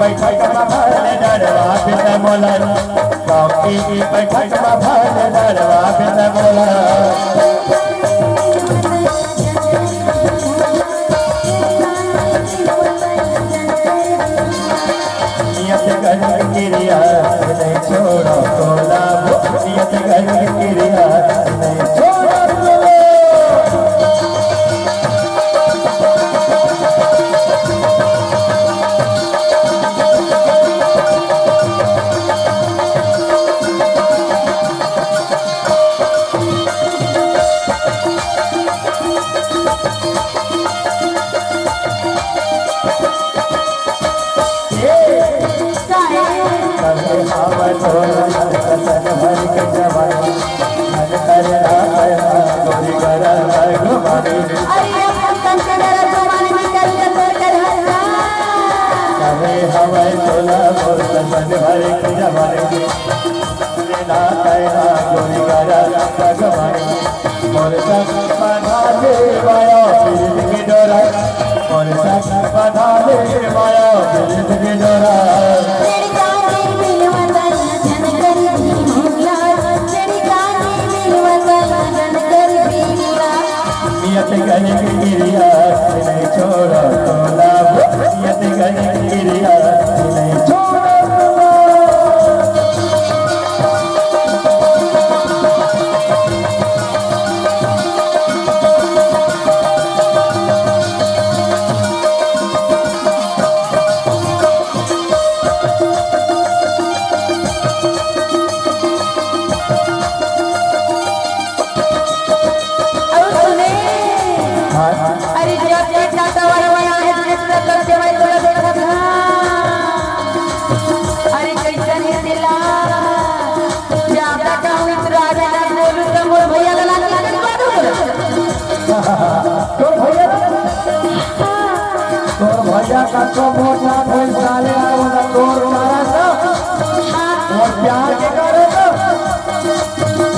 बैठक में भले डरवा बिन मोला चौकी की बैठक में भले डरवा बिन मोला नियत कर क्रिया नहीं छोड़ो तोला नियत कर क्रिया नहीं छोड़ो प्यार के करे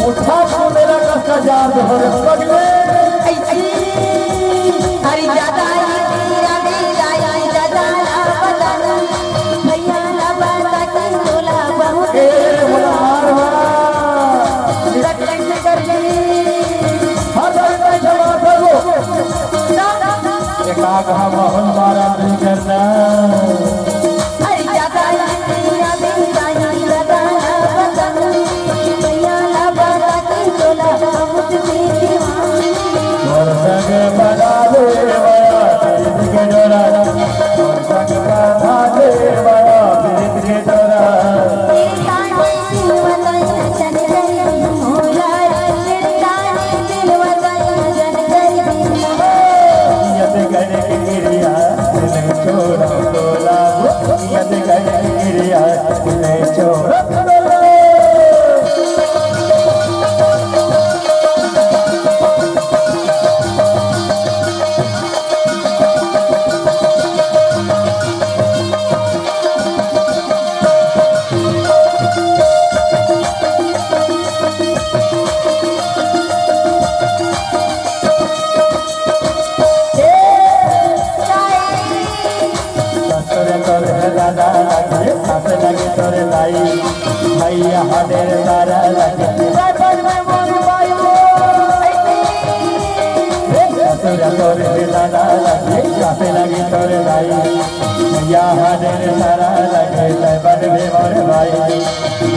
उठा मेरा कष्ट याद हो मोहन मारा नहीं करना भैया हडेर तारा लगे तोरे दादा लगे काफे लगे तोरे भाई भैया हडेर तारा लगे बड़ बेवर भाई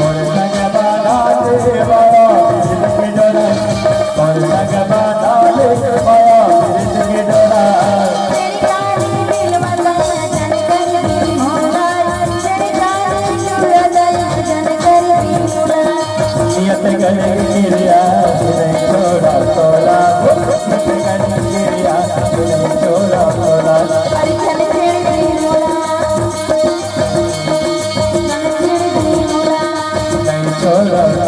और संग बाधा दे बाबा के डोरा और संग बाधा दे बाबा के डोरा क्रिया नहीं छोड़ा तोला क्रिया नहीं छोड़ा तोला नहीं छोड़ा